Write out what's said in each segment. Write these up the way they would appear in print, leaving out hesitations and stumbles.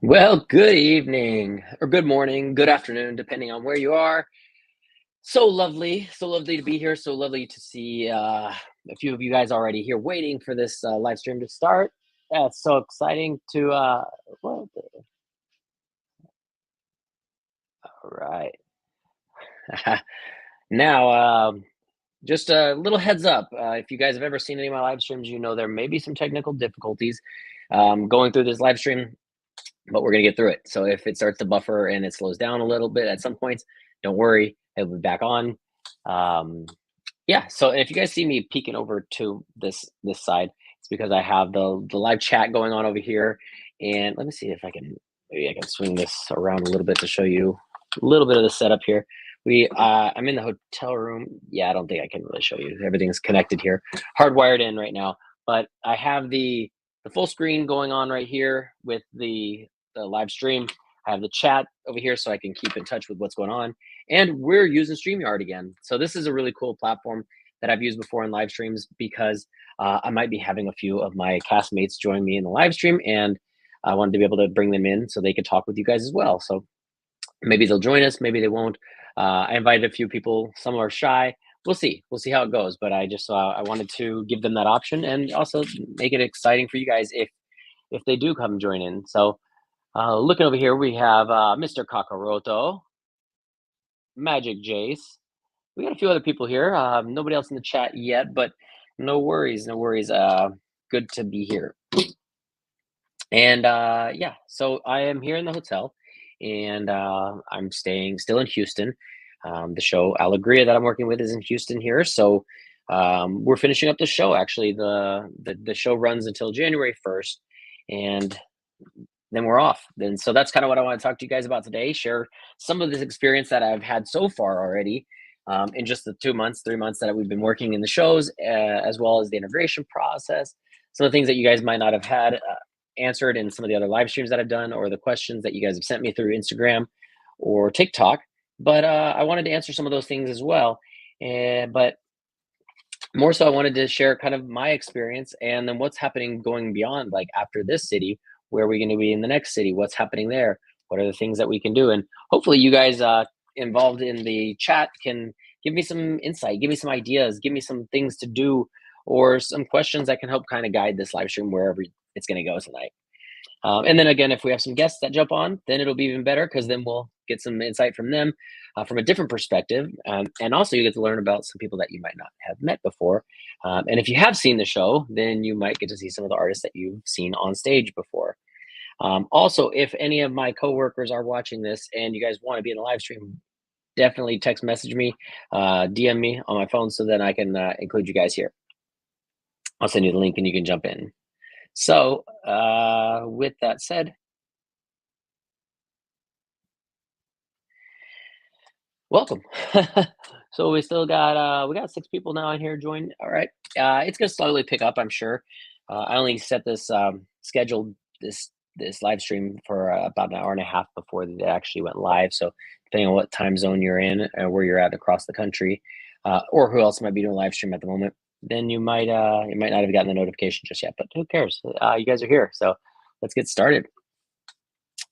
Well, good evening or good morning, good afternoon, depending on where you are. So lovely to be here. So lovely to see a few of you guys already here waiting for this live stream to start. Yeah, it's so exciting to. What all right. Now, just a little heads up. If you guys have ever seen any of my live streams, you know there may be some technical difficulties going through this live stream, but we're gonna get through it. So if it starts to buffer and it slows down a little bit at some points, don't worry, it'll be back on. Um, yeah. So if you guys see me peeking over to this side, it's because I have the live chat going on over here. And let me see if I can maybe I can swing this around a little bit to show you a little bit of the setup here. I'm in the hotel room. Yeah, I don't think I can really show you. Everything's connected here, hardwired in right now. But I have the full screen going on right here with the live stream. I have the chat over here so I can keep in touch with what's going on. And we're using StreamYard again. So this is a really cool platform that I've used before in live streams because I might be having a few of my castmates join me in the live stream, and I wanted to be able to bring them in so they could talk with you guys as well. So maybe they'll join us, maybe they won't. I invited a few people. Some are shy. We'll see. We'll see how it goes. But I just I wanted to give them that option and also make it exciting for you guys if they do come join in. So looking over here, we have Mr. Kakaroto, Magic Jace. We got a few other people here. Nobody else in the chat yet, but no worries, no worries. Good to be here. And yeah, so I am here in the hotel, and I'm staying still in Houston. The show Alegria that I'm working with is in Houston here, so we're finishing up the show. Actually, the show runs until January 1st, and then we're off. Then so that's kind of what I want to talk to you guys about today. Share some of this experience that I've had so far already in just the 2 months, 3 months that we've been working in the shows, as well as the integration process. Some of the things that you guys might not have had answered in some of the other live streams that I've done, or the questions that you guys have sent me through Instagram or TikTok. But I wanted to answer some of those things as well. But more so, I wanted to share kind of my experience and then what's happening going beyond, like after this city. Where are we going to be in the next city? What's happening there? What are the things that we can do? And hopefully you guys involved in the chat can give me some insight, give me some ideas, give me some things to do, or some questions that can help kind of guide this live stream wherever it's going to go tonight. And then again, if we have some guests that jump on, then it'll be even better because then we'll get some insight from them from a different perspective. And also, you get to learn about some people that you might not have met before. And if you have seen the show, then you might get to see some of the artists that you've seen on stage before. Also, if any of my coworkers are watching this and you guys want to be in the live stream, definitely text message me, DM me on my phone so that I can include you guys here. I'll send you the link and you can jump in. So, with that said, welcome. So we got 6 people now in here join. All right, it's gonna slowly pick up, I'm sure. I only set this scheduled this live stream for about an hour and a half before it actually went live. So depending on what time zone you're in and where you're at across the country, or who else might be doing live stream at the moment, then you might not have gotten the notification just yet. But who cares? You guys are here, so let's get started.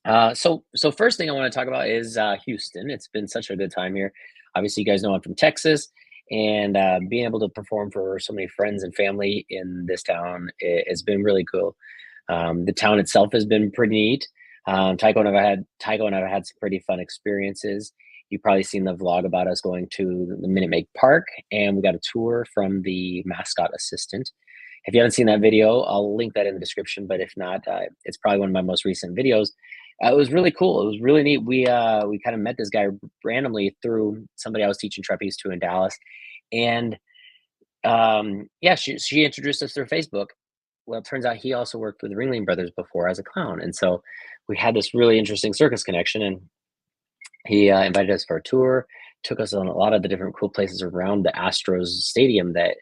So first thing I want to talk about is Houston. It's been such a good time here. Obviously, you guys know I'm from Texas, and being able to perform for so many friends and family in this town has been really cool. The town itself has been pretty neat. Tycho and I've had some pretty fun experiences. You've probably seen the vlog about us going to the Minute Maid Park, and we got a tour from the mascot assistant. If you haven't seen that video, I'll link that in the description. But if not, it's probably one of my most recent videos. It was really cool. It was really neat. We kind of met this guy randomly through somebody I was teaching trapeze to in Dallas, and yeah, she introduced us through Facebook. Well, it turns out he also worked with the Ringling Brothers before as a clown, and so we had this really interesting circus connection. And he invited us for a tour, took us on a lot of the different cool places around the Astros stadium that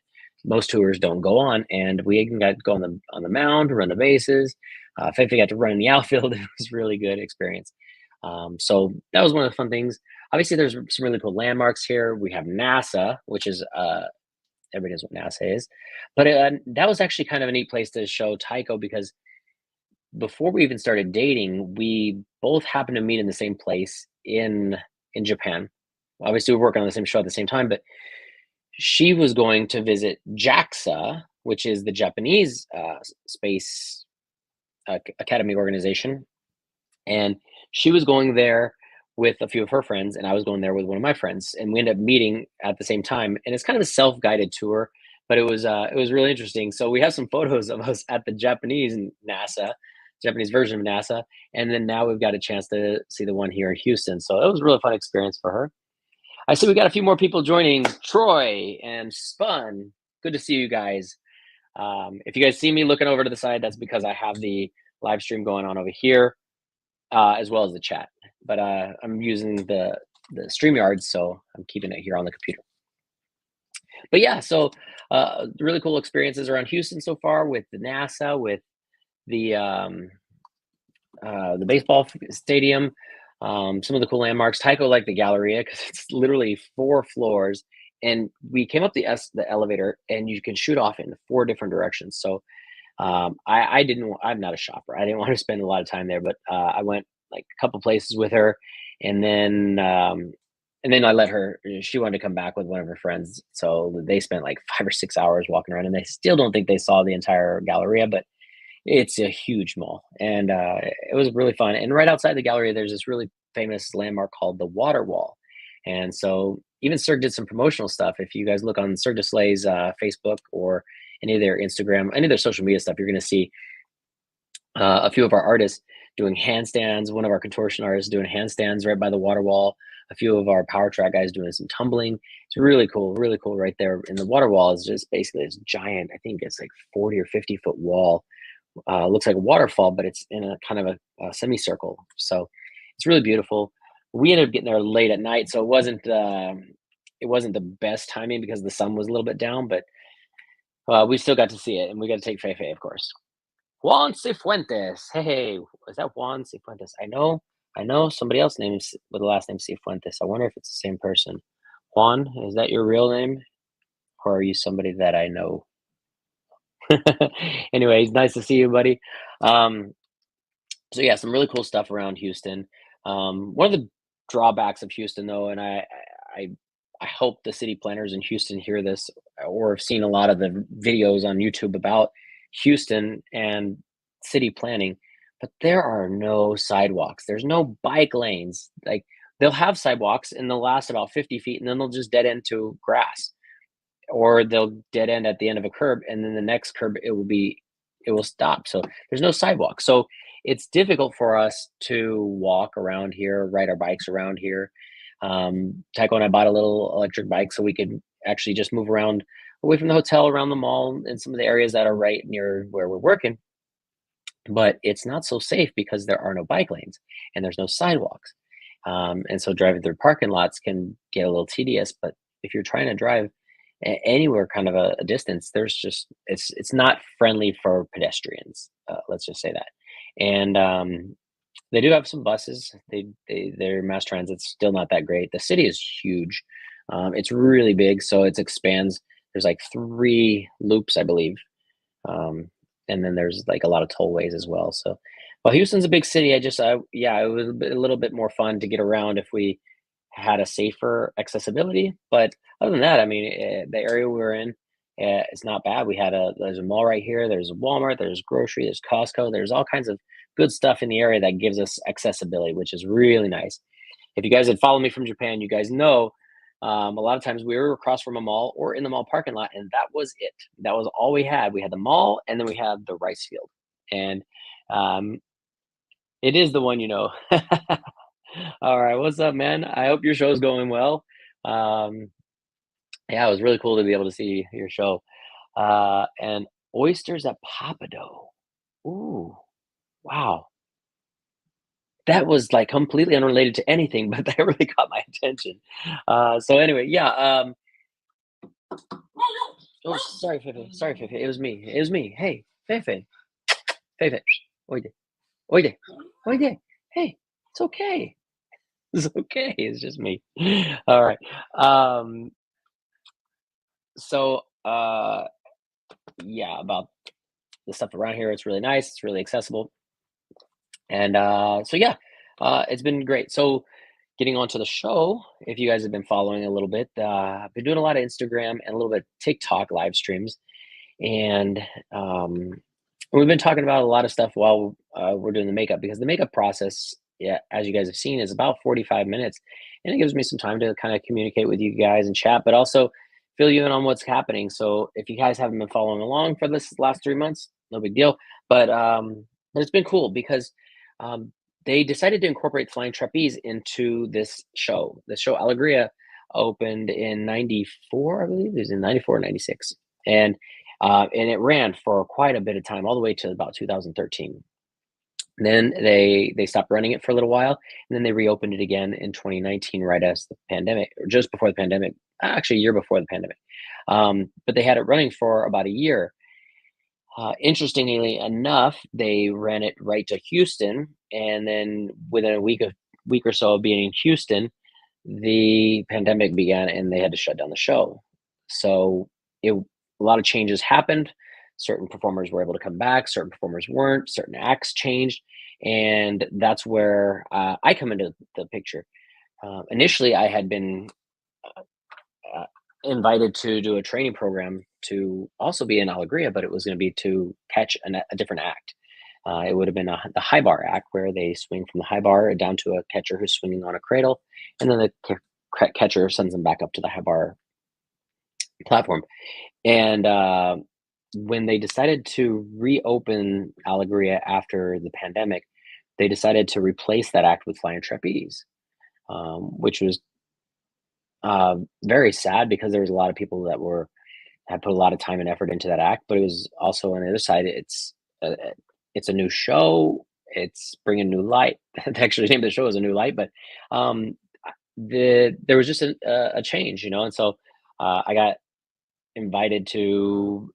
most tours don't go on, and we even got to go on the mound, run the bases. Fifi got to run in the outfield. It was a really good experience. So that was one of the fun things. Obviously, there's some really cool landmarks here. We have NASA, which is everybody knows what NASA is, but that was actually kind of a neat place to show Tycho because before we even started dating, we both happened to meet in the same place in Japan. Obviously, we're working on the same show at the same time, but she was going to visit JAXA, which is the Japanese space academy organization, and she was going there with a few of her friends, and I was going there with one of my friends, and we ended up meeting at the same time. And it's kind of a self-guided tour, but it was really interesting. So we have some photos of us at the Japanese NASA, Japanese version of NASA, and then now we've got a chance to see the one here in Houston. So it was a really fun experience for her. I see we got a few more people joining. Troy and Spun. Good to see you guys. If you guys see me looking over to the side, that's because I have the live stream going on over here, as well as the chat. But I'm using the StreamYard, so I'm keeping it here on the computer. But yeah, so really cool experiences around Houston so far with the NASA, with the baseball stadium, some of the cool landmarks. Tycho liked the Galleria because it's literally 4 floors, and we came up the elevator, and you can shoot off in 4 different directions. So I didn't. I'm not a shopper. I didn't want to spend a lot of time there, but I went like a couple places with her, and then I let her. She wanted to come back with one of her friends, so they spent like 5 or 6 hours walking around, and they still don't think they saw the entire Galleria, but it's a huge mall, and it was really fun. And right outside the gallery, there's this really famous landmark called the Water Wall. And so even Cirque did some promotional stuff. If you guys look on Cirque du Soleil's Facebook or any of their Instagram, any of their social media stuff, you're going to see a few of our artists doing handstands. One of our contortion artists doing handstands right by the water wall. A few of our power track guys doing some tumbling. It's really cool right there. And the water wall is just basically this giant, I think it's like 40 or 50-foot wall. Looks like a waterfall, but it's in a kind of a semicircle. So it's really beautiful. We ended up getting there late at night, so it wasn't the best timing because the sun was a little bit down, but we still got to see it, and we got to take Feifei, of course. Juan Cifuentes. Hey, is that Juan Cifuentes? I know somebody else names with the last name Cifuentes. I wonder if it's the same person. Juan, is that your real name, or are you somebody that I know? Anyways, nice to see you, buddy. So yeah, some really cool stuff around Houston. One of the drawbacks of Houston, though, and I, I hope the city planners in Houston hear this or have seen a lot of the videos on YouTube about Houston and city planning, but there are no sidewalks. There's no bike lanes. Like they'll have sidewalks and they'll last about 50 feet and then they'll just dead end to grass, or they'll dead end at the end of a curb, and then the next curb it will stop. So there's no sidewalk. So it's difficult for us to walk around here, ride our bikes around here. Tycho and I bought a little electric bike so we could actually just move around away from the hotel, around the mall, and some of the areas that are right near where we're working. But it's not so safe because there are no bike lanes and there's no sidewalks. And so driving through parking lots can get a little tedious. But if you're trying to drive anywhere kind of a distance, there's just it's not friendly for pedestrians. Let's just say that. And they do have some buses. Their mass transit's still not that great. The city is huge. It's really big, so it expands. There's like 3 loops, I believe. And then there's like a lot of tollways as well. So, well, Houston's a big city. Yeah, it was a little bit more fun to get around if we had a safer accessibility. But other than that, I mean, the area we were in, it's not bad. There's a mall right here. There's a Walmart. There's grocery. There's Costco. There's all kinds of good stuff in the area that gives us accessibility, which is really nice. If you guys had followed me from Japan, you guys know a lot of times we were across from a mall or in the mall parking lot, and that was it. That was all we had. We had the mall, and then we had the rice field, and um, it is the one, you know. All right, what's up, man? I hope your show's going well. Um, yeah, it was really cool to be able to see your show. And oysters at Papado. Ooh, wow. That was like completely unrelated to anything, but that really caught my attention. So anyway, yeah. Oh, sorry, Fefe. Sorry, Fefe. It was me. It was me. Hey, Fefe. Fefe. Oide. Oide. Oide. Hey, it's okay. It's okay. It's just me. All right. So, yeah, about the stuff around here, it's really nice. It's really accessible. And so yeah, it's been great. So getting onto the show, if you guys have been following a little bit, I've been doing a lot of Instagram and a little bit TikTok live streams, and um, we've been talking about a lot of stuff while we're doing the makeup, because the makeup process, yeah, as you guys have seen, is about 45 minutes, and it gives me some time to kind of communicate with you guys and chat, but also fill you in on what's happening. So if you guys haven't been following along for this last 3 months, no big deal. But it's been cool because um, they decided to incorporate flying trapeze into this show. The show Alegria opened in '94, I believe. It was in '94 or '96, and it ran for quite a bit of time, all the way to about 2013. Then they stopped running it for a little while, and then they reopened it again in 2019, right as the pandemic, or just before the pandemic, actually a year before the pandemic. But they had it running for about a year. Interestingly enough, they ran it right to Houston, and then within a week or so of being in Houston, the pandemic began, and they had to shut down the show. So a lot of changes happened. Certain performers were able to come back, certain performers weren't, certain acts changed, and that's where I come into the picture. Initially, I had been uh, invited to do a training program to also be in Alegria, but it was going to be to catch a different act. It would have been the high bar act, where they swing from the high bar down to a catcher who's swinging on a cradle, and then the catcher sends them back up to the high bar platform. And when they decided to reopen Alegria after the pandemic, they decided to replace that act with flying trapeze, which was very sad, because there was a lot of people that were had put a lot of time and effort into that act. But it was also, on the other side, it's a new show. It's bringing new light. Actually, the name of the show is A New Light, but um, there was just a change, and so I got invited to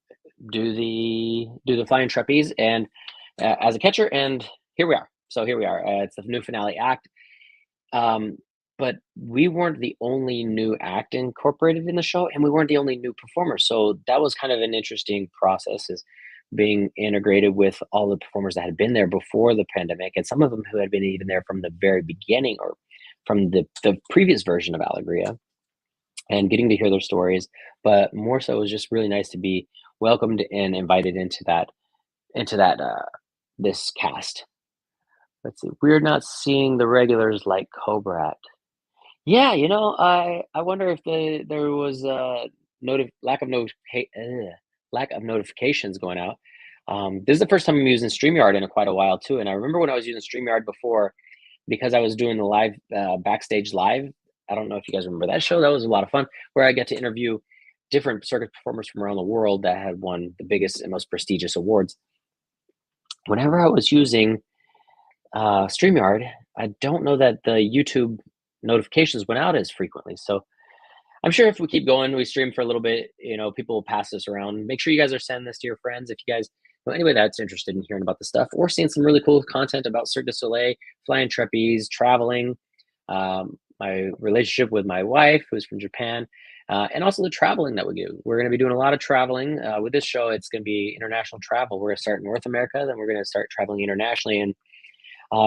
do the flying trapeze, and as a catcher, and here we are. So here we are. It's the new finale act. Um, but we weren't the only new act incorporated in the show, and we weren't the only new performer. So that was kind of an interesting process, is being integrated with all the performers that had been there before the pandemic, and some of them who had been even there from the very beginning, or from the previous version of Alegria, and getting to hear their stories. But more so, it was just really nice to be welcomed and invited into that this cast. Let's see. We're not seeing the regulars like Cobrat. Yeah, I wonder if there was a lack of notifications going out. This is the first time I'm using StreamYard in quite a while too, and I remember when I was using StreamYard before, because I was doing the live backstage live. I don't know if you guys remember that show. That was a lot of fun, where I get to interview different circus performers from around the world that had won the biggest and most prestigious awards. Whenever I was using StreamYard, I don't know that the YouTube notifications went out as frequently. So I'm sure if we keep going, we stream for a little bit, people will pass this around. Make sure you guys are sending this to your friends if you guys know anybody that's interested in hearing about the stuff, or seeing some really cool content about Cirque du Soleil, flying trapeze, traveling, my relationship with my wife, who's from Japan, and also the traveling that we do. We're going to be doing a lot of traveling with this show. It's going to be international travel. We're going to start in North America, then we're going to start traveling internationally. And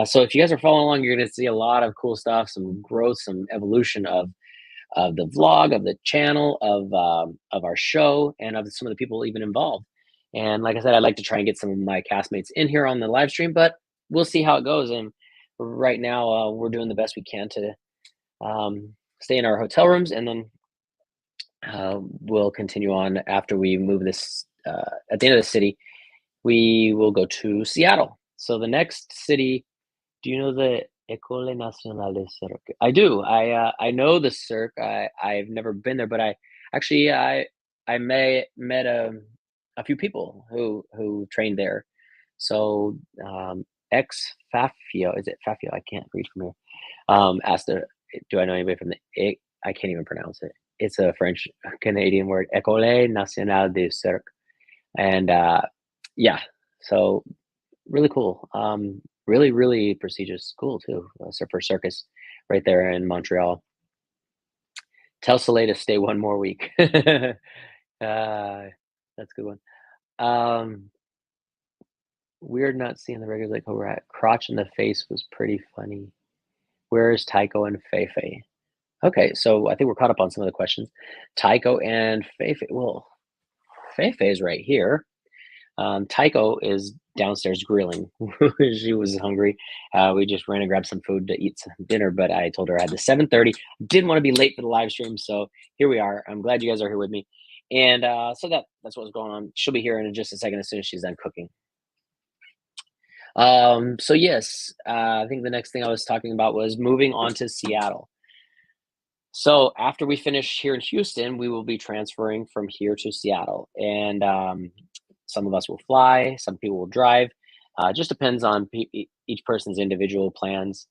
so if you guys are following along, you're going to see a lot of cool stuff, some growth, some evolution of the vlog, of the channel, of our show, and of some of the people even involved. And like I said, I'd like to try and get some of my castmates in here on the live stream, but we'll see how it goes. And right now, we're doing the best we can to stay in our hotel rooms, and then we'll continue on after we move this. At the end of the city, we will go to Seattle. So the next city, do you know the École Nationale de Cirque? I do. I know the Cirque. I've never been there, but I met a few people who trained there. So ex Fafio, is it Fafio? I can't read from here. Asked her, do I know anybody from I can't even pronounce it. It's a French Canadian word, École Nationale de Cirque, and yeah, so really cool. Really, really prestigious school too. For circus, right there in Montreal. Tell Soleil to stay one more week. That's a good one. Um, Weird not seeing the regular like Cobrat. Crotch in the face was pretty funny. Where is Tycho and Feifei? Okay, so I think we're caught up on some of the questions. Tycho and Feifei. Well, Feifei is right here. Tycho is downstairs grilling. She was hungry. We just ran and grabbed some food to eat some dinner, but I told her I had the 7:30. Didn't want to be late for the live stream, so here we are. I'm glad you guys are here with me. And so that's what's going on. She'll be here in just a second as soon as she's done cooking. So yes, I think the next thing I was talking about was moving on to Seattle. So after we finish here in Houston, we will be transferring from here to Seattle, and some of us will fly, some people will drive. Just depends on each person's individual plans.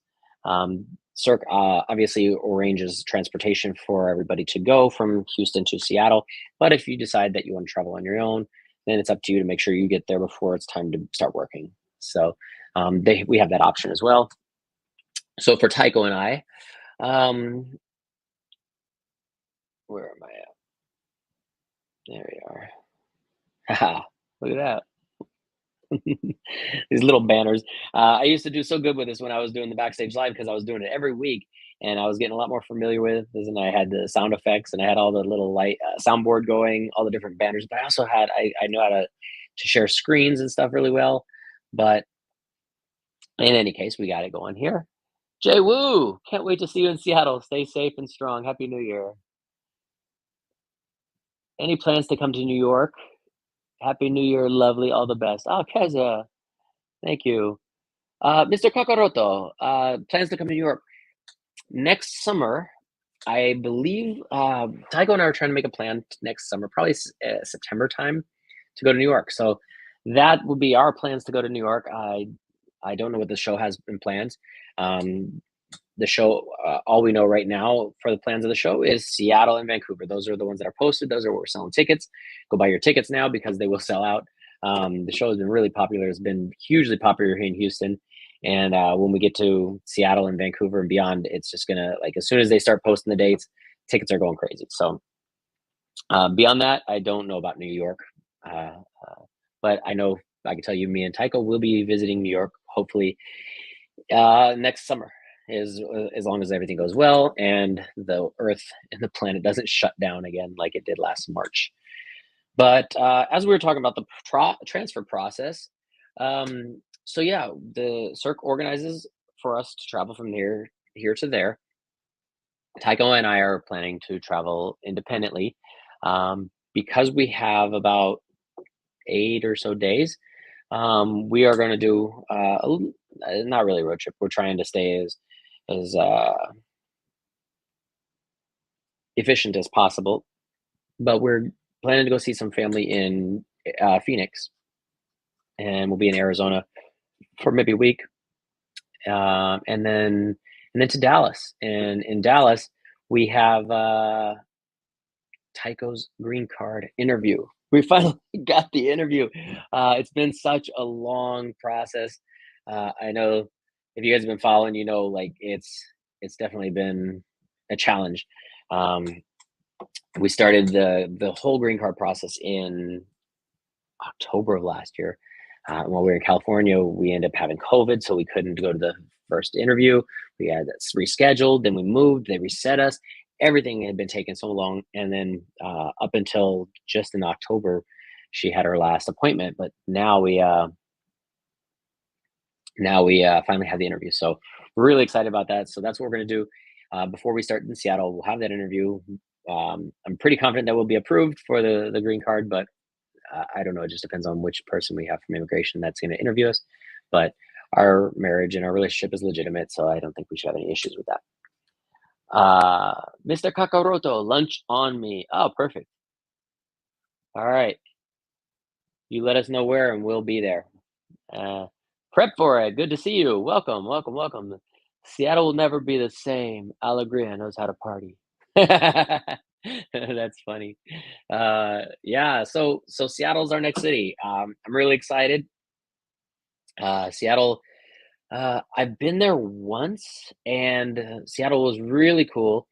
Cirque obviously arranges transportation for everybody to go from Houston to Seattle, but if you decide that you want to travel on your own, then it's up to you to make sure you get there before it's time to start working. So we have that option as well. So for Tycho and I, where am I at? There we are. Haha, look at that. These little banners. I used to do so good with this when I was doing the backstage live because I was doing it every week and I was getting a lot more familiar with this. And I had the sound effects and I had all the little light soundboard going, all the different banners. But I also had I know how to share screens and stuff really well. But in any case, we got it going here. Jay Woo, can't wait to see you in Seattle. Stay safe and strong. Happy New Year. Any plans to come to New York? Happy New Year, lovely, all the best. Oh, Keza, thank you. Mr. Kakaroto, plans to come to New York next summer. I believe Tycho and I are trying to make a plan next summer, probably September time, to go to New York. So that would be our plans to go to New York. I don't know what the show has in plans. The show, all we know right now for the plans of the show is Seattle and Vancouver. Those are the ones that are posted. Those are where we're selling tickets. Go buy your tickets now because they will sell out. The show has been really popular. It's been hugely popular here in Houston. And when we get to Seattle and Vancouver and beyond, it's just gonna like as soon as they start posting the dates, tickets are going crazy. So beyond that, I don't know about New York, but I know I can tell you, me and Tycho will be visiting New York hopefully next summer. As long as everything goes well and the Earth and the planet doesn't shut down again like it did last March. But as we were talking about the transfer process, so yeah, the Cirque organizes for us to travel from here to there. Tycho and I are planning to travel independently because we have about 8 or so days. We are going to do not really a road trip. We're trying to stay as efficient as possible, but we're planning to go see some family in Phoenix, and we'll be in Arizona for maybe a week, and then to Dallas. And in Dallas, we have Tycho's green card interview. We finally got the interview. It's been such a long process. I know if you guys have been following, you know, like it's definitely been a challenge. Um, we started the whole green card process in October of last year. While we were in California, we ended up having COVID, so we couldn't go to the first interview. We had that rescheduled, then we moved, they reset us. Everything had been taking so long, and then up until just in October, she had her last appointment. But now we finally have the interview, so we're really excited about that. So that's what we're going to do before we start in Seattle. We'll have that interview. I'm pretty confident that we'll be approved for the green card, but I don't know. It just depends on which person we have from immigration that's going to interview us. But our marriage and our relationship is legitimate, so I don't think we should have any issues with that. Mr. Kakaroto, lunch on me. Oh, perfect. All right. You let us know where, and we'll be there. Prep for it. Good to see you. Welcome, welcome, welcome. Seattle will never be the same. Alegria knows how to party. That's funny. Yeah, so Seattle's our next city. I'm really excited. Seattle, I've been there once, and Seattle was really cool.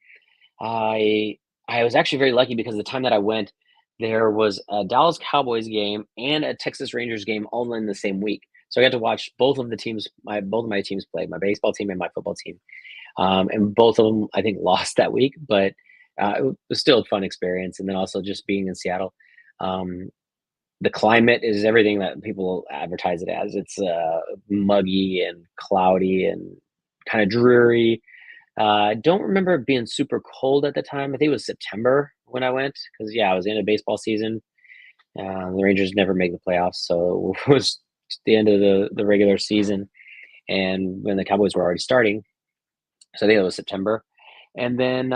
I was actually very lucky because the time that I went, there was a Dallas Cowboys game and a Texas Rangers game all in the same week. So I got to watch both of the teams, both of my teams play, my baseball team and my football team. And both of them, I think, lost that week, but it was still a fun experience. And then also just being in Seattle, um, the climate is everything that people advertise it as. It's muggy and cloudy and kind of dreary. I don't remember it being super cold at the time. I think it was September when I went because, yeah, I was in a baseball season. The Rangers never make the playoffs, so it was the end of the regular season, and when the Cowboys were already starting. So I think it was September, and then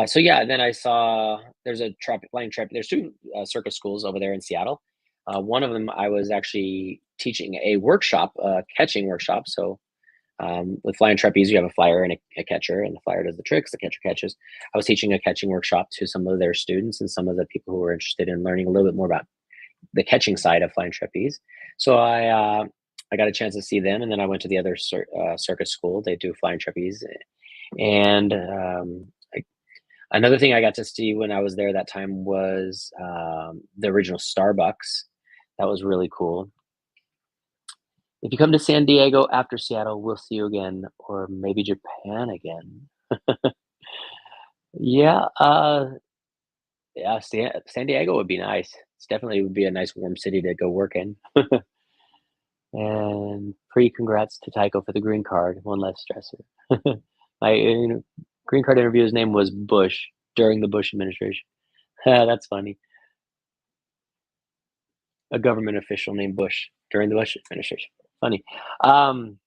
so yeah, then I saw there's a flying trap. There's two circus schools over there in Seattle. One of them I was actually teaching a workshop, catching workshop. So with flying trapeze, you have a flyer and a catcher, and the flyer does the tricks, the catcher catches. I was teaching a catching workshop to some of their students and some of the people who were interested in learning a little bit more about the catching side of flying trapeze. So I got a chance to see them, and then I went to the other circus school. They do flying trapeze, and another thing I got to see when I was there that time was the original Starbucks. That was really cool. If you come to San Diego after Seattle, we'll see you again, or maybe Japan again. Yeah, yeah, San Diego would be nice. It's definitely would be a nice warm city to go work in. And pre-congrats to Tycho for the green card, one less stressor. My green card interview's name was Bush during the Bush administration. That's funny. A government official named Bush during the Bush administration. Funny. Um,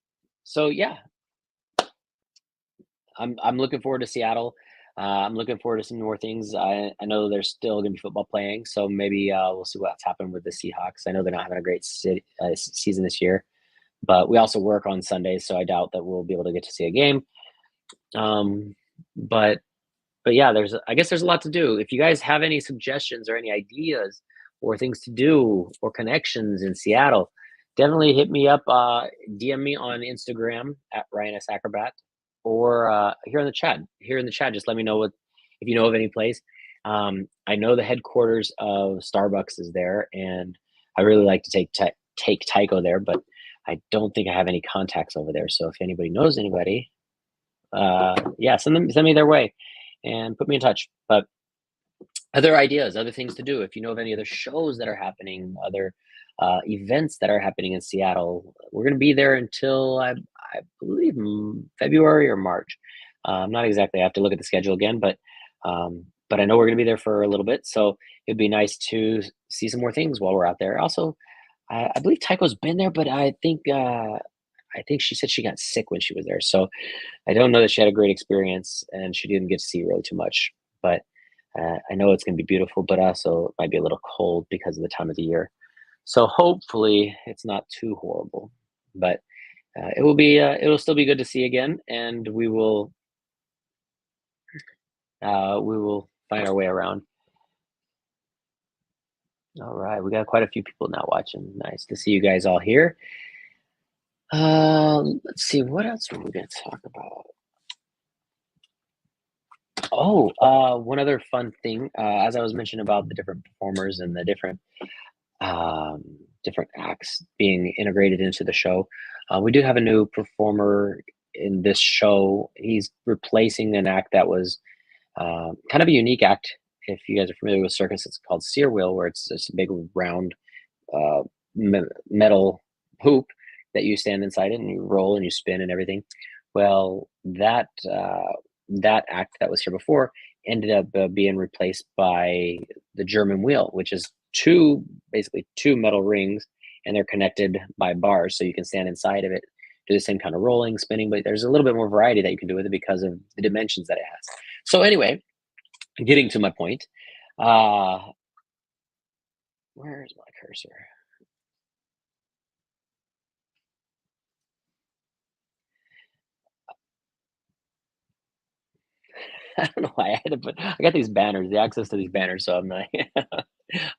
so yeah, I'm looking forward to Seattle. I'm looking forward to some more things. I know there's still going to be football playing, so maybe we'll see what's happened with the Seahawks. I know they're not having a great season this year, but we also work on Sundays, so I doubt that we'll be able to get to see a game. Um, but but yeah, I guess there's a lot to do. If you guys have any suggestions or any ideas or things to do or connections in Seattle, definitely hit me up. DM me on Instagram at RyanSAcrobat or here in the chat. Here in the chat, just let me know if you know of any place. I know the headquarters of Starbucks is there, and I really like to take Tycho there, but I don't think I have any contacts over there. So if anybody knows anybody, yeah, send me their way and put me in touch. But other ideas, other things to do, if you know of any other shows that are happening, other events that are happening in Seattle, we're going to be there until I believe February or March. Not exactly. I have to look at the schedule again, but I know we're going to be there for a little bit. So it'd be nice to see some more things while we're out there. Also, I believe Tycho's been there, but I think she said she got sick when she was there. So I don't know that she had a great experience and she didn't get to see really too much. But I know it's going to be beautiful, but also it might be a little cold because of the time of the year. So hopefully it's not too horrible. But it will still be good to see again, and we will find our way around. All right, we got quite a few people now watching. Nice to see you guys all here. Let's see, what else are we going to talk about? Oh, one other fun thing, as I was mentioning about the different performers and the different acts being integrated into the show, we do have a new performer in this show. He's replacing an act that was kind of a unique act. If you guys are familiar with circus, it's called Sear Wheel, where it's a big round metal hoop that you stand inside it and you roll and you spin and everything. Well, that act that was here before ended up being replaced by the German wheel, which is basically two metal rings, and they're connected by bars, so you can stand inside of it, do the same kind of rolling, spinning, but there's a little bit more variety that you can do with it because of the dimensions that it has. So anyway, getting to my point, where's my cursor? I don't know why I had to I got these banners, the access to these banners, so I'm like, I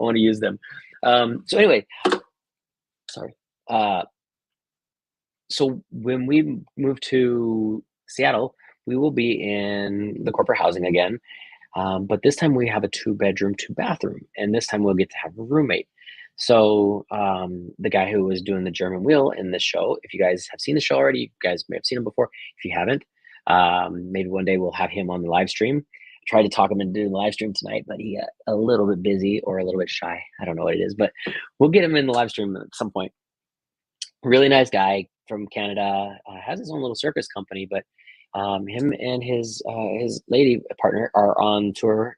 want to use them. So anyway, sorry. So when we move to Seattle, we will be in the corporate housing again. But this time we have a 2-bedroom, 2-bathroom, and this time we'll get to have a roommate. So the guy who was doing the German wheel in the show, if you guys have seen the show already, you guys may have seen him before. If you haven't, maybe one day we'll have him on the live stream. I tried to talk him into doing the live stream tonight, but he got a little bit busy or a little bit shy. I don't know what it is, but we'll get him in the live stream at some point. Really nice guy from Canada, has his own little circus company, but him and his lady partner are on tour.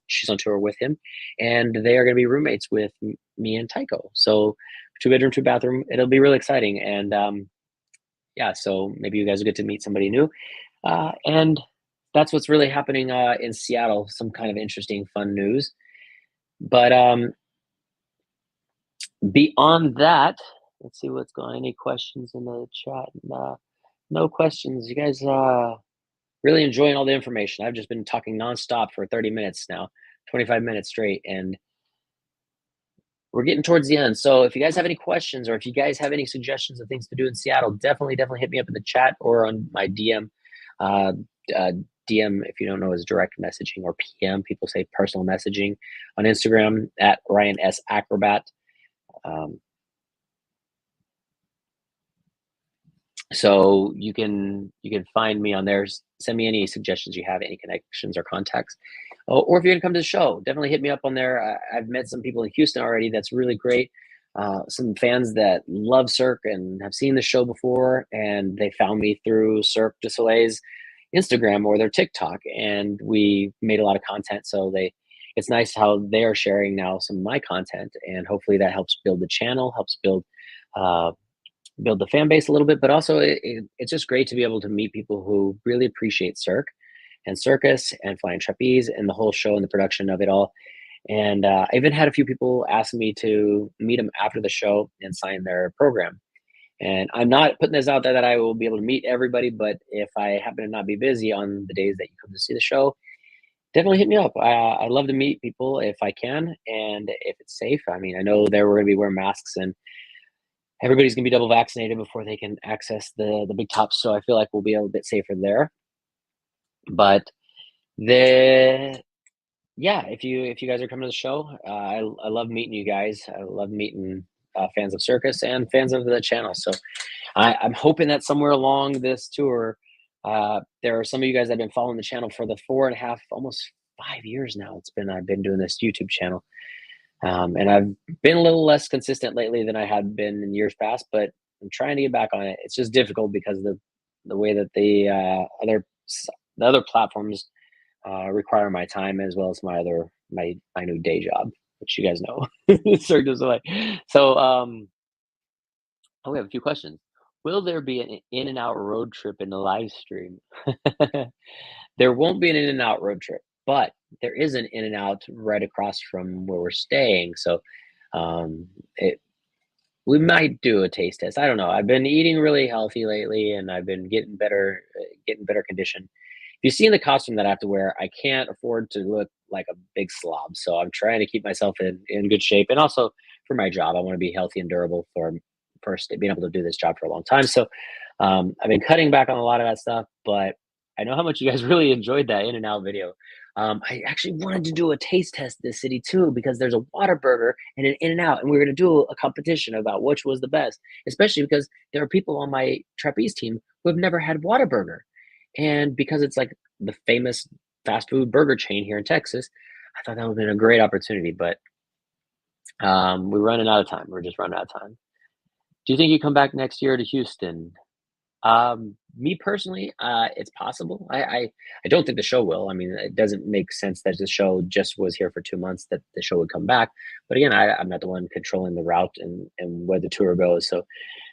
She's on tour with him, and they are going to be roommates with me and Tycho. So 2-bedroom, 2-bathroom. It'll be really exciting, and yeah. So maybe you guys will get to meet somebody new, and that's what's really happening in Seattle. Some kind of interesting, fun news. But beyond that, let's see what's going. Any questions in the chat? No questions. You guys really enjoying all the information. I've just been talking nonstop for 30 minutes now, 25 minutes straight, and we're getting towards the end. So if you guys have any questions, or if you guys have any suggestions of things to do in Seattle, definitely hit me up in the chat or on my DM. DM, if you don't know, is direct messaging, or PM. People say personal messaging on Instagram at Ryan S. Acrobat. So you can find me on there. Send me any suggestions you have, any connections or contacts, or if you're gonna come to the show, definitely hit me up on there. I've met some people in Houston already. That's really great. Some fans that love Cirque and have seen the show before, and they found me through Cirque du Soleil's Instagram or their TikTok, and we made a lot of content. So it's nice how they are sharing now some of my content, and hopefully that helps build the channel, helps build the fan base a little bit. But also it's just great to be able to meet people who really appreciate Cirque and circus and flying trapeze and the whole show and the production of it all. And I even had a few people ask me to meet them after the show and sign their program. And I'm not putting this out there that I will be able to meet everybody, but if I happen to not be busy on the days that you come to see the show, definitely hit me up. I love to meet people if I can, and if it's safe. I mean, I know we're going to be wearing masks, and everybody's gonna be double vaccinated before they can access the big tops. So I feel like we'll be a little bit safer there. But yeah, if you guys are coming to the show, I love meeting you guys. I love meeting fans of circus and fans of the channel. So I'm hoping that somewhere along this tour, there are some of you guys that have been following the channel for the 4.5, almost 5 years now. I've been doing this YouTube channel. And I've been a little less consistent lately than I had been in years past, but I'm trying to get back on it. It's just difficult because the way that the other platforms require my time, as well as my new day job, which you guys know, Cirque du Soleil. So we have a few questions. Will there be an in and out road trip in the live stream? There won't be an in and out road trip, but there is an in and out right across from where we're staying. So we might do a taste test. I don't know. I've been eating really healthy lately, and I've been getting better condition. If you see in the costume that I have to wear, I can't afford to look like a big slob. So I'm trying to keep myself in good shape, and also for my job, I want to be healthy and durable for being able to do this job for a long time. So I've been cutting back on a lot of that stuff, but I know how much you guys really enjoyed that in and out video. I actually wanted to do a taste test this city too, because there's a Whataburger and an in and out, and we were going to do a competition about which was the best, especially because there are people on my trapeze team who have never had Whataburger. And because it's like the famous fast food burger chain here in Texas, I thought that would have been a great opportunity, but we're running out of time. We're just running out of time. Do you think you come back next year to Houston? Me personally, it's possible. I don't think the show will. I mean, it doesn't make sense that the show just was here for 2 months that the show would come back. But again, I'm not the one controlling the route and where the tour goes. So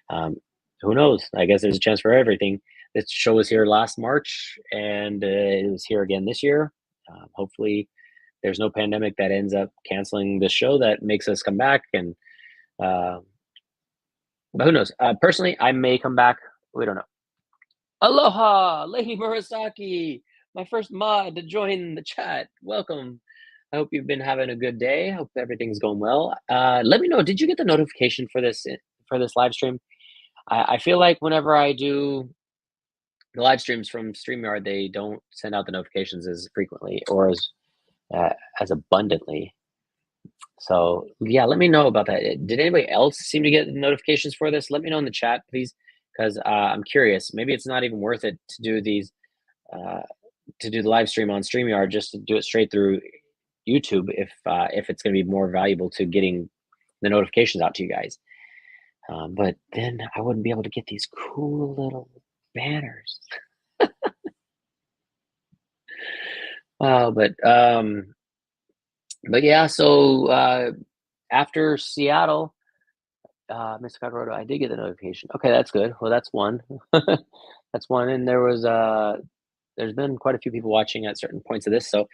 who knows? I guess there's a chance for everything. This show was here last March, and it was here again this year. Hopefully, there's no pandemic that ends up canceling the show that makes us come back. And but who knows? Personally, I may come back. We don't know. Aloha, Lady Murasaki, my first mod to join the chat. Welcome. I hope you've been having a good day. Hope everything's going well. Let me know. Did you get the notification for this live stream? I feel like whenever I do the live streams from StreamYard, they don't send out the notifications as frequently or as abundantly. So yeah, let me know about that. Did anybody else seem to get notifications for this? Let me know in the chat, please, because I'm curious. Maybe it's not even worth it to do these uh, to do the live stream on StreamYard, just to do it straight through YouTube if it's going to be more valuable to getting the notifications out to you guys. But then I wouldn't be able to get these cool little banners. But yeah, so after Seattle, Mr. Colorado, I did get the notification. Okay, that's good. Well, that's one. That's one. And there's been quite a few people watching at certain points of this, so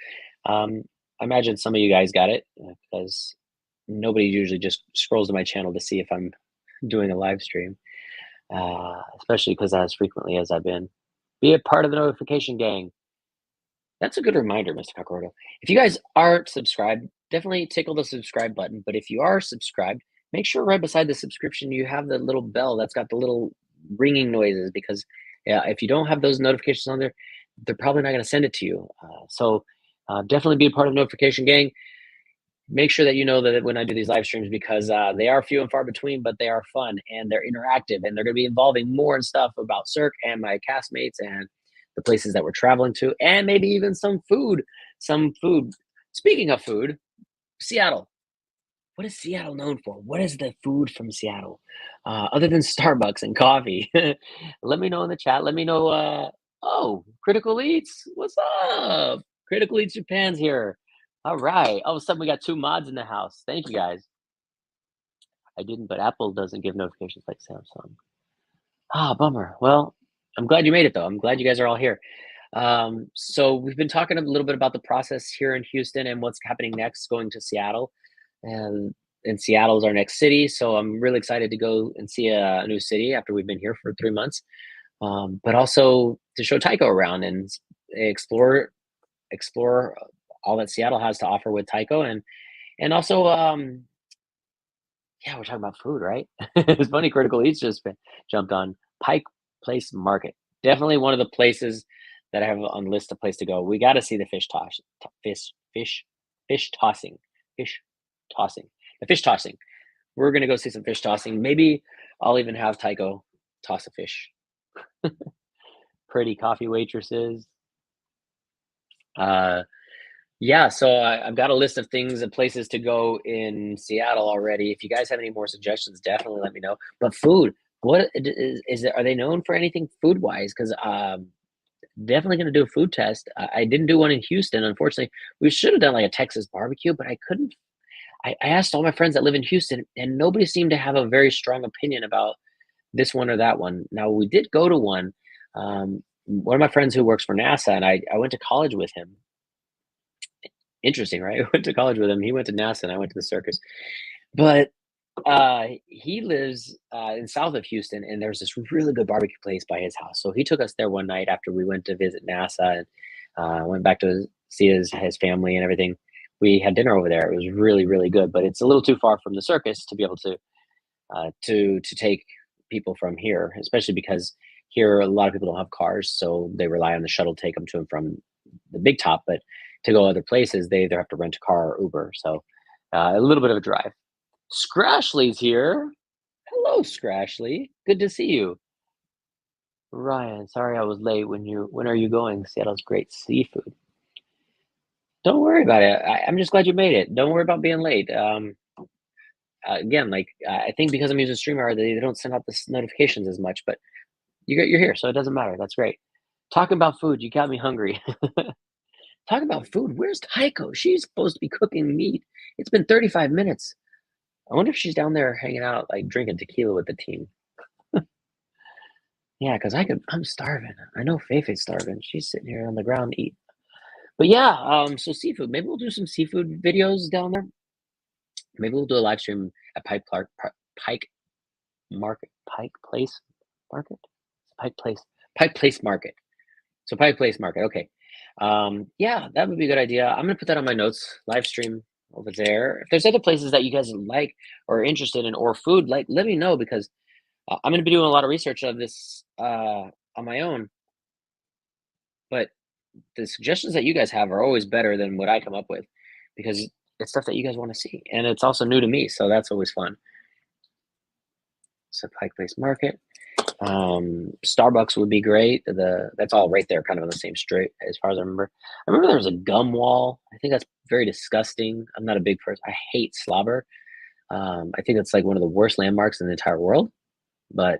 I imagine some of you guys got it because nobody usually just scrolls to my channel to see if I'm doing a live stream, especially because as frequently as I've been. Be a part of the notification gang. That's a good reminder, Mr. Cockroto. If you guys aren't subscribed, definitely tickle the subscribe button. But if you are subscribed, make sure right beside the subscription you have the little bell that's got the little ringing noises, because if you don't have those notifications on there, they're probably not going to send it to you. So definitely be a part of the notification gang. Make sure that you know that when I do these live streams, because they are few and far between, but they are fun and they're interactive, and they're going to be involving more and stuff about Cirque and my castmates and the places that we're traveling to, and maybe even some food. Some food. Speaking of food, Seattle. What is Seattle known for? What is the food from Seattle, other than Starbucks and coffee? Let me know in the chat. Let me know. Oh, Critical Eats. What's up? Critical Eats Japan's here. All right. All of a sudden, we got 2 mods in the house. Thank you, guys. I didn't, but Apple doesn't give notifications like Samsung. Ah, bummer. Well, I'm glad you made it, though. I'm glad you guys are all here. So we've been talking a little bit about the process here in Houston and what's happening next, going to Seattle. And Seattle is our next city, so I'm really excited to go and see a new city after we've been here for 3 months. But also to show Tycho around and explore all that Seattle has to offer with Tycho, and also yeah, we're talking about food, right? It's funny, Critical Eats just jumped on Pike Place Market. Definitely one of the places that I have on the list of place to go. We got to see the fish tossing, fish tossing, the fish tossing. We're gonna go see some fish tossing. Maybe I'll even have Tycho toss a fish. Pretty coffee waitresses. Yeah, so I've got a list of things and places to go in Seattle already. If you guys have any more suggestions, definitely let me know. But food, what is it? Are they known for anything food wise? Because definitely going to do a food test. I didn't do one in Houston, unfortunately. We should have done like a Texas barbecue, but I couldn't. I asked all my friends that live in Houston, and nobody seemed to have a very strong opinion about this one or that one. Now, we did go to one. One of my friends who works for NASA, and I went to college with him. Interesting, right? I went to college with him. He went to NASA, and I went to the circus. But he lives in south of Houston, and there's this really good barbecue place by his house. So he took us there one night after we went to visit NASA, and went back to see his family and everything. We had dinner over there. It was really, really good, but it's a little too far from the circus to be able to take people from here, especially because here a lot of people don't have cars, so they rely on the shuttle to take them to and from the big top. But to go other places, they either have to rent a car or Uber. So a little bit of a drive. Scrashley's here. Hello, Scrashley. Good to see you. Ryan, sorry I was late. When are you going? Seattle's great seafood. Don't worry about it. I'm just glad you made it. Don't worry about being late. Again, like I think because I'm using StreamYard, they don't send out the notifications as much. But you're here, so it doesn't matter. That's great. Talking about food, you got me hungry. Talking about food, where's Tycho? She's supposed to be cooking meat. It's been 35 minutes. I wonder if she's down there hanging out, like drinking tequila with the team. Yeah, because I'm starving. I know Feifei's starving. She's sitting here on the ground eating. But yeah, so seafood. Maybe we'll do some seafood videos down there. Maybe we'll do a live stream at Pike Market, Pike Place Market, Pike Place Market. So Pike Place Market. Okay. Yeah, that would be a good idea. I'm gonna put that on my notes. Live stream over there. If there's other places that you guys like or are interested in, or food, like let me know, because I'm gonna be doing a lot of research of this on my own. but the suggestions that you guys have are always better than what I come up with because it's stuff that you guys want to see, and it's also new to me, so that's always fun. So Pike Place Market. Starbucks would be great. That's all right there, kind of on the same street as far as I remember. I remember there was a gum wall. I think that's very disgusting. I'm not a big person. I hate slobber. I think it's like one of the worst landmarks in the entire world, but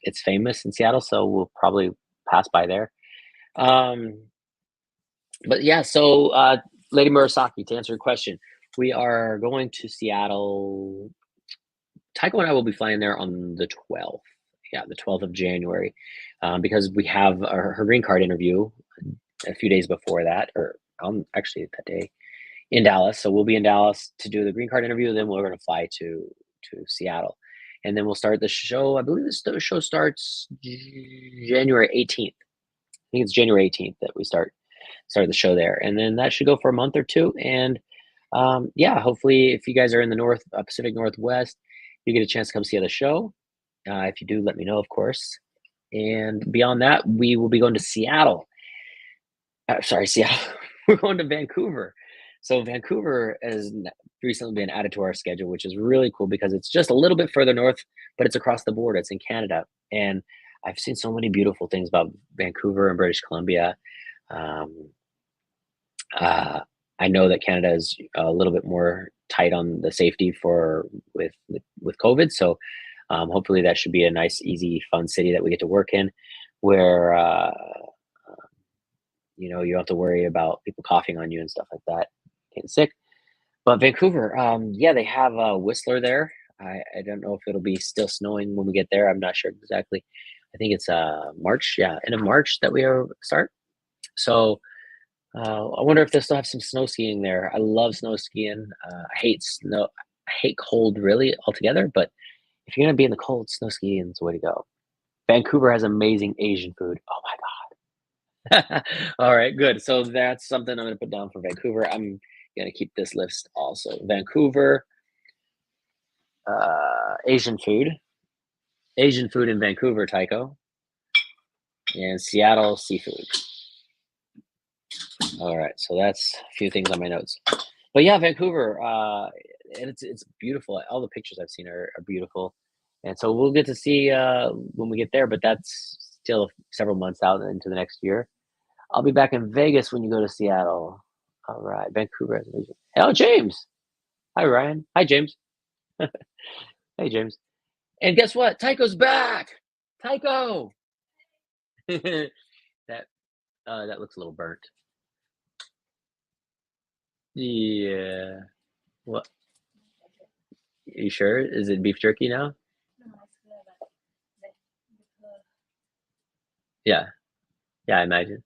it's famous in Seattle, so we'll probably pass by there. But yeah, so Lady Murasaki, to answer your question, we are going to Seattle. Taiko and I will be flying there on the 12th. Yeah, the 12th of January, because we have her green card interview a few days before that, or actually that day in Dallas. So we'll be in Dallas to do the green card interview. Then we're going to fly to Seattle, and then we'll start the show. I believe the show starts January 18th. I think it's January 18th that we start the show there, and then that should go for a month or two. And yeah, hopefully, if you guys are in the Pacific Northwest, you get a chance to come see the show. If you do, let me know, of course. And beyond that, we will be going to Seattle. Sorry, Seattle. We're going to Vancouver. So Vancouver has recently been added to our schedule, which is really cool because it's just a little bit further north, but it's across the border. It's in Canada. And I've seen so many beautiful things about Vancouver and British Columbia. I know that Canada is a little bit more tight on the safety with COVID. So hopefully that should be a nice, easy, fun city that we get to work in, where you don't have to worry about people coughing on you and stuff like that, getting sick. But Vancouver, yeah, they have Whistler there. I don't know if it'll be still snowing when we get there. I'm not sure exactly. I think it's March, end of March that we start. So I wonder if they still have some snow skiing there. I love snow skiing. I hate snow. I hate cold really altogether, but if you're going to be in the cold, snow skiing is the way to go. Vancouver has amazing Asian food. Oh my God. All right, good. So that's something I'm going to put down for Vancouver. I'm going to keep this list also. Vancouver, Asian food. Asian food in Vancouver, Taiko. And Seattle, seafood. All right, so that's a few things on my notes. But yeah, Vancouver, and it's beautiful. All the pictures I've seen are beautiful. And so we'll get to see when we get there, but that's still several months out into the next year. I'll be back in Vegas when you go to Seattle. All right, Vancouver. Hello, James. Hi, Ryan. Hi, James. Hey, James. And guess what? Taiko's back. Taiko. that looks a little burnt. Yeah. What? You sure? Is it beef jerky now? Yeah. Yeah, I imagine.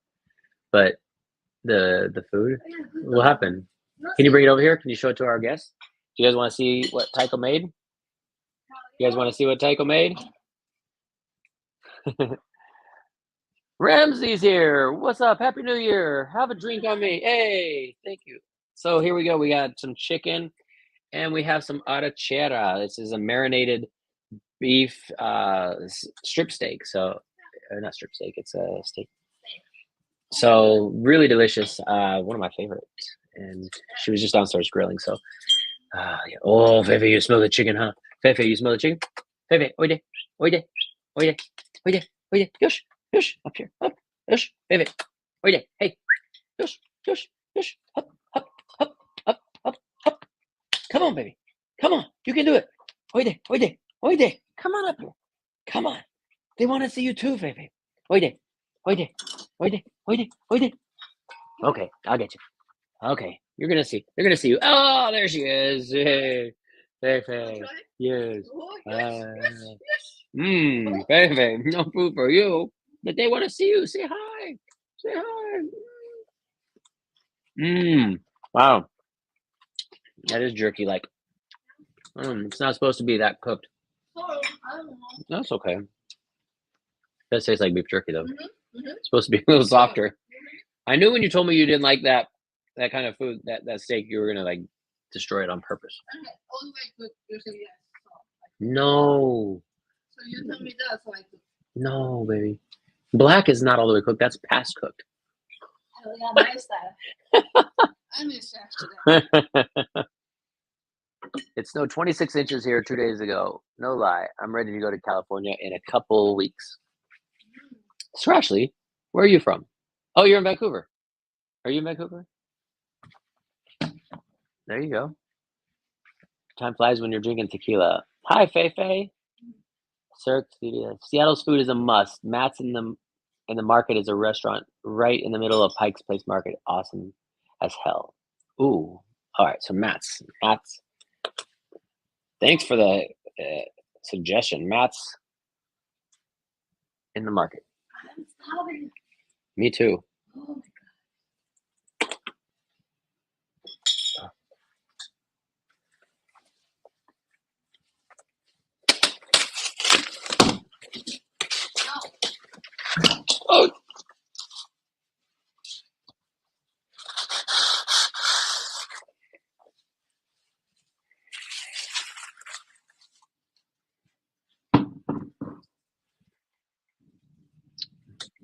But the food? What happened? Can you bring it over here? Can you show it to our guests? Do you guys want to see what Taiko made? You guys want to see what Taiko made? Ramsey's here. What's up? Happy New Year. Have a drink on me. Hey, thank you. So here we go. We got some chicken and we have some arrachera. This is a marinated beef strip steak. So, not strip steak, it's a steak. So really delicious. One of my favorites. And she was just downstairs grilling. So, yeah. Oh, Fefe, you smell the chicken, huh? Fefe, you smell the chicken? Fefe, oide, oide, oide, oide, oide. Yush, yush, up here, up, yush, Fefe, oide, hey, yush, yush, yush, up, up, up, up, up, up. Come on, baby. Come on, you can do it. Oide, oide, oide. Come on up here. Come on. They want to see you too, Fefe. Oide, oide, oide, oide, oide. Okay, I'll get you. Okay, you're gonna see. They're gonna see you. Oh, there she is. Hey, Fefe. Yes. Fefe. No food for you, but they want to see you. Say hi. Say hi. Wow. That is jerky. Like, it's not supposed to be that cooked. That's okay. It does taste like beef jerky though. It's supposed to be a little softer. I knew when you told me you didn't like that kind of food, that steak, you were gonna like destroy it on purpose. No. So you tell me that, so I cook. No, baby. Black is not all the way cooked. That's past cooked. Hell yeah, my style. I'm in today. It snowed 26 inches here 2 days ago. No lie. I'm ready to go to California in a couple weeks. So Ashley, where are you from? Oh, you're in Vancouver. Are you in Vancouver? There you go. Time flies when you're drinking tequila. Hi, Fei. Cirque du Soleil. Seattle's food is a must. Matt's in the market is a restaurant right in the middle of Pike's Place Market. Awesome as hell. Ooh. All right. So Matt's. Thanks for the suggestion. Matt's in the market. I'm starving. Me too. Oh my god. Oh.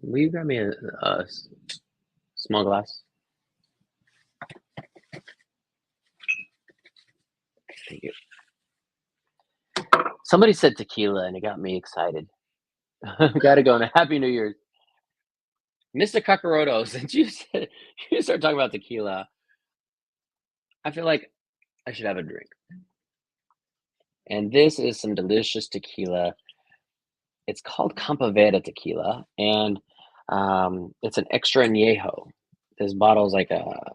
Will you grab me a small glass? Thank you. Somebody said tequila, and it got me excited. Gotta go. And a Happy New Year, Mr. Kakaroto. Since you start talking about tequila, I feel like I should have a drink. And this is some delicious tequila. It's called Campavera tequila, and it's an extra añejo. This bottle is like a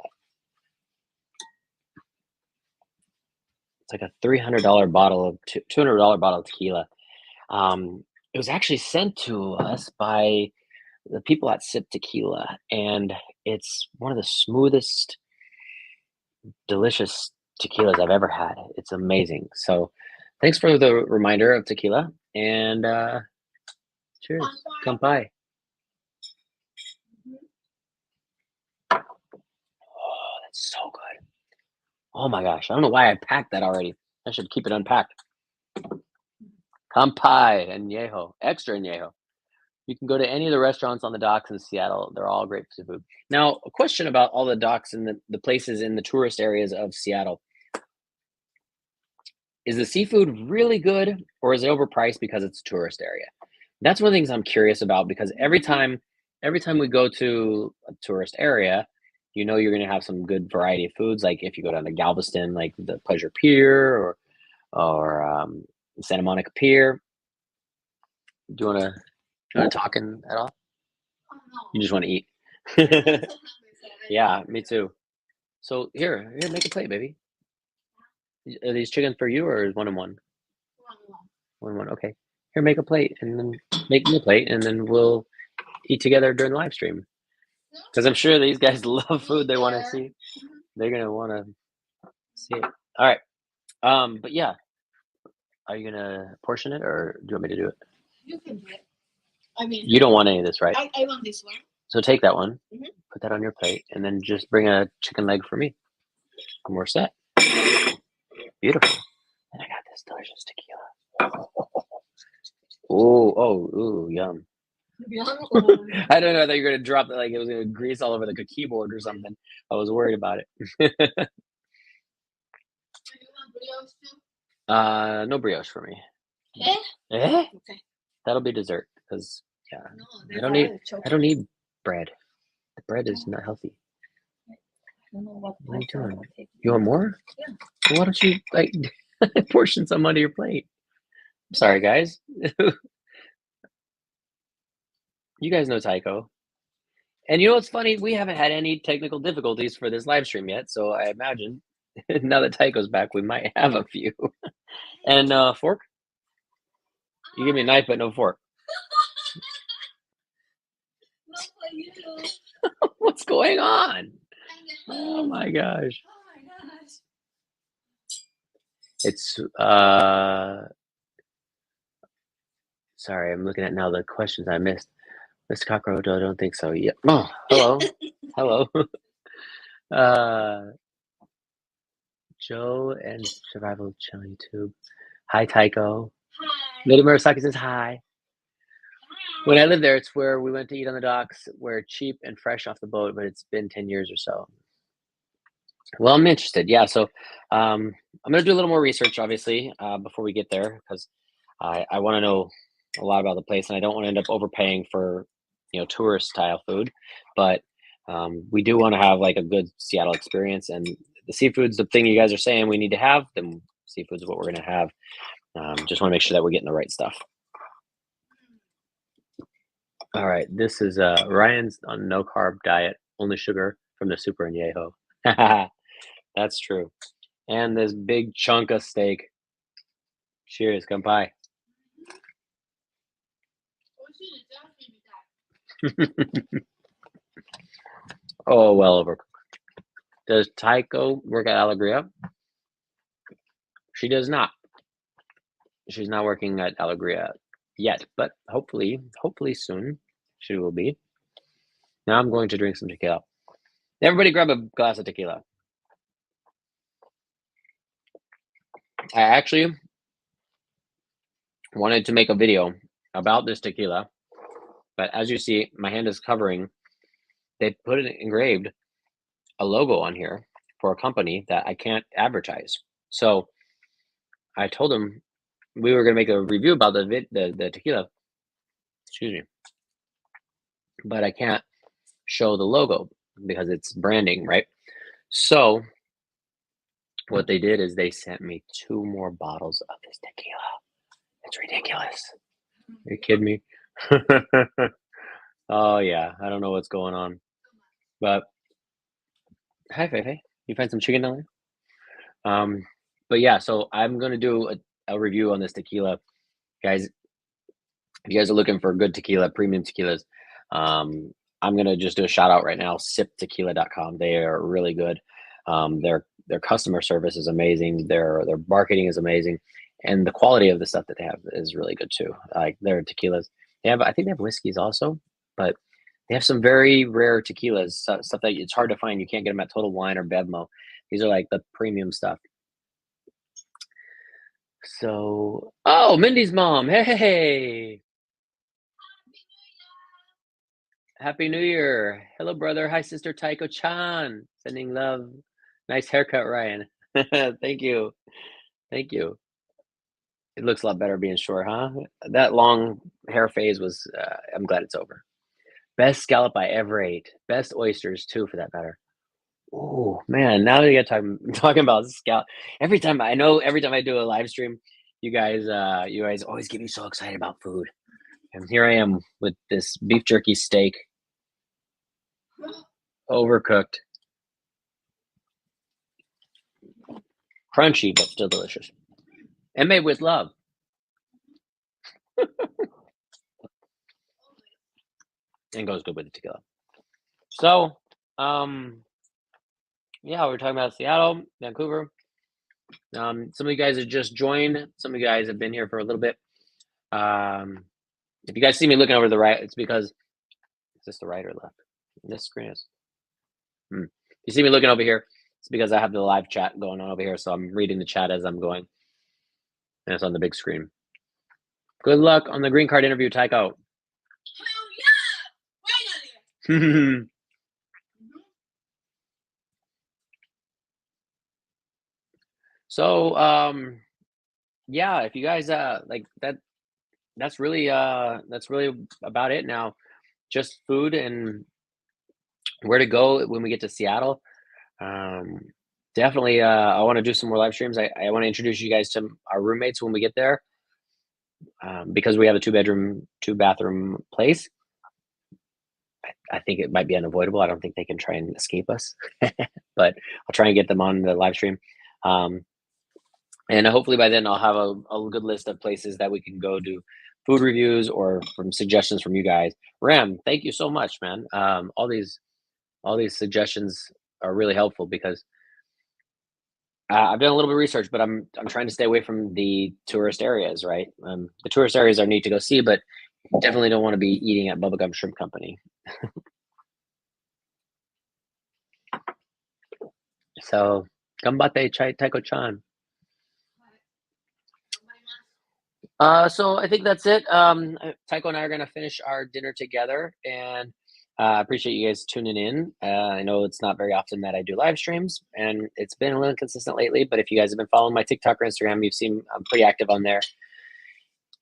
$300 bottle of $200 bottle of tequila. It was actually sent to us by the people at Sip Tequila, and it's one of the smoothest, delicious tequilas I've ever had. It's amazing. So thanks for the reminder of tequila, and cheers. Kampai. Oh, that's so good. Oh my gosh. I don't know why I packed that already. I should keep it unpacked. Kampai añejo, extra añejo. You can go to any of the restaurants on the docks in Seattle. They're all great for food. Now, a question about all the docks and the places in the tourist areas of Seattle. Is the seafood really good, or is it overpriced because it's a tourist area? That's one of the things I'm curious about, because every time we go to a tourist area, you know you're going to have some good variety of foods. Like if you go down to Galveston, like the Pleasure Pier or Santa Monica Pier. Do you want to talk at all? Oh, no. You just want to eat? Yeah, me too. So here, make a plate, baby. Are these chickens for you, or is one and one? One and one. Okay. Here, make a plate, and then make me a plate, and then we'll eat together during the live stream. Because I'm sure these guys love food. They want to see. They're gonna want to see it. All right. But yeah, are you gonna portion it, or do you want me to do it? You can do it. I mean, you don't want any of this, right? I want this one. So take that one, Mhm. put that on your plate, and then just bring a chicken leg for me. And we're set. Beautiful. And I got this delicious tequila. Ooh, yum. I don't know that you're gonna drop it, like it was gonna grease all over the keyboard or something. I was worried about it. Do you want brioche too? No brioche for me. Eh? Okay. That'll be dessert, because yeah, No, I don't need bread. The bread is not healthy. I don't know what are you doing? Okay. You want more? Yeah. Well, why don't you like portion some onto your plate? I'm sorry, guys. You guys know Tycho. And you know what's funny? We haven't had any technical difficulties for this live stream yet, so I imagine now that Tycho's back, we might have a few. And fork? You give me a knife, but no fork. Not for you. What's going on? Oh my gosh. Oh my gosh. It's sorry, I'm looking at now the questions I missed. Mr. Cockroach, I don't think so. Yeah. Oh, hello. Hello. Joe and Survival Channel YouTube. Hi, Tycho. Hi. Lady Murasaki says hi. When I lived there, it's where we went to eat on the docks, where cheap and fresh off the boat, but it's been 10 years or so. Well, I'm interested. Yeah, so I'm gonna do a little more research, obviously, before we get there, because I want to know a lot about the place, and I don't want to end up overpaying for, tourist style food. But we do want to have like a good Seattle experience, and the seafood's the thing you guys are saying we need to have. Then seafood's what we're gonna have. Just want to make sure that we're getting the right stuff. All right, this is Ryan's on no carb diet, only sugar from the super and Yeho. That's true. And this big chunk of steak. Cheers, kanpai. Oh, well over. Does Taiko work at Alegria? She does not. She's not working at Alegria yet, but hopefully soon she will be. Now I'm going to drink some tequila. Everybody grab a glass of tequila. I actually wanted to make a video about this tequila, but as you see, my hand is covering. They put it engraved a logo on here for a company that I can't advertise. So I told them we were going to make a review about the tequila. Excuse me, but I can't show the logo because it's branding, right? So what they did is they sent me 2 more bottles of this tequila. It's ridiculous. Are you kidding me? Oh yeah, I don't know what's going on, but hi, Feifei. You find some chicken down there? But yeah, so I'm gonna do a review on this tequila, guys. If you guys are looking for good tequila, premium tequilas, I'm gonna just do a shout out right now. Siptequila.com. They are really good. Their customer service is amazing. Their marketing is amazing, and the quality of the stuff that they have is really good too. Like their tequilas, I think they have whiskeys also, but they have some very rare tequilas, stuff that it's hard to find. You can't get them at Total Wine or Bevmo. These are like the premium stuff. So, oh, Mindy's mom. Hey. Happy New Year. Hello, brother. Hi, sister Taiko-chan. Sending love. Nice haircut, Ryan. Thank you. Thank you. It looks a lot better being short, huh? That long hair phase was, I'm glad it's over. Best scallop I ever ate. Best oysters, too, for that matter. Oh, man. Now that you got talking about scallop. Every time I do a live stream, you guys always get me so excited about food. And here I am with this beef jerky steak. Overcooked. Crunchy, but still delicious. And made with love. And goes good with the tequila. So, yeah, we're talking about Seattle, Vancouver. Some of you guys have just joined. Some of you guys have been here for a little bit. If you guys see me looking over to the right, it's because, is this the right or left? This screen is. If you see me looking over here, it's because I have the live chat going on over here. So I'm reading the chat as I'm going. And it's on the big screen. Good luck on the green card interview, Tycho. Finally. So, yeah, if you guys like that, that's really about it now. Just food and where to go when we get to Seattle. Definitely, I want to do some more live streams. I want to introduce you guys to our roommates when we get there, because we have a 2-bedroom, 2-bathroom place. I think it might be unavoidable. I don't think they can try and escape us, but I'll try and get them on the live stream. And hopefully by then I'll have a good list of places that we can go do food reviews or from suggestions from you guys. Ram, thank you so much, man. All these suggestions are really helpful because I've done a little bit of research, but I'm trying to stay away from the tourist areas, right? The tourist areas are neat to go see, but definitely don't want to be eating at Bubblegum Shrimp Company. So, gambate, Taiko-chan. So I think that's it. Tycho and I are gonna finish our dinner together, and I appreciate you guys tuning in. I know it's not very often that I do live streams, and it's been a little inconsistent lately. But if you guys have been following my TikTok or Instagram, you've seen I'm pretty active on there.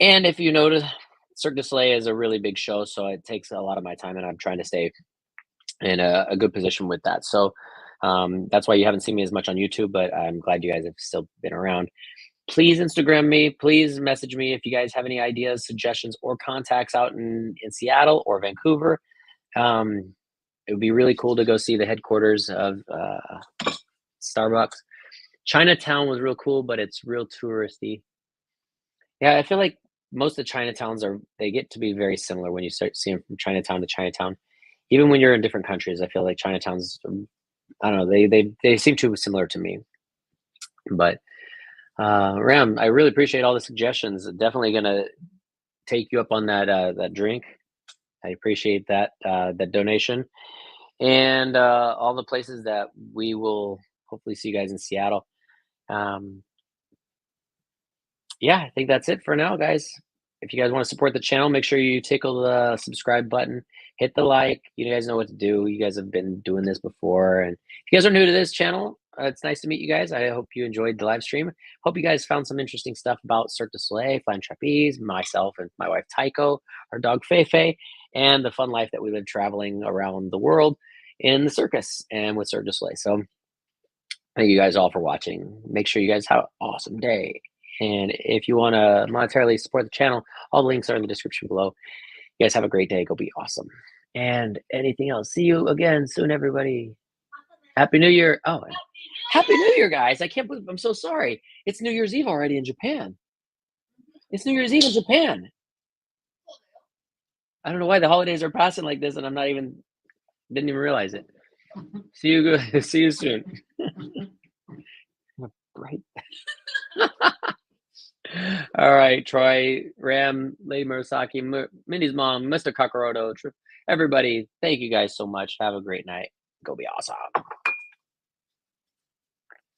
And if you notice, Cirque du Soleil is a really big show, so it takes a lot of my time, and I'm trying to stay in a good position with that. So that's why you haven't seen me as much on YouTube, but I'm glad you guys have still been around. Please Instagram me. Please message me if you guys have any ideas, suggestions, or contacts out in Seattle or Vancouver. It would be really cool to go see the headquarters of Starbucks. Chinatown was real cool, but it's real touristy. Yeah, I feel like most of the Chinatowns they get to be very similar when you start seeing from Chinatown to Chinatown. Even when you're in different countries, I feel like Chinatowns, I don't know, they seem too similar to me. But Ram, I really appreciate all the suggestions. Definitely gonna take you up on that drink. I appreciate that donation, and all the places that we will hopefully see you guys in Seattle. Yeah, I think that's it for now, guys. If you guys want to support the channel, make sure you tickle the subscribe button, hit the like. You guys know what to do. You guys have been doing this before. And if you guys are new to this channel, it's nice to meet you guys. I hope you enjoyed the live stream. Hope you guys found some interesting stuff about Cirque du Soleil, flying trapeze, myself and my wife Tycho, our dog Feifei, and the fun life that we live traveling around the world in the circus and with Cirque du Soleil. So thank you guys all for watching. Make sure you guys have an awesome day. And if you want to monetarily support the channel, all the links are in the description below. You guys have a great day. Go be awesome. And anything else. See you again soon, everybody. Happy New Year. Oh, Happy New Year, guys. I can't believe I'm so sorry. It's New Year's Eve already in Japan. It's New Year's Eve in Japan. I don't know why the holidays are passing like this and didn't even realize it. See you soon. Right. All right, Troy, Ram, Lady Murasaki, Mindy's mom, Mr. Kakaroto, everybody, thank you guys so much. Have a great night. Go be awesome.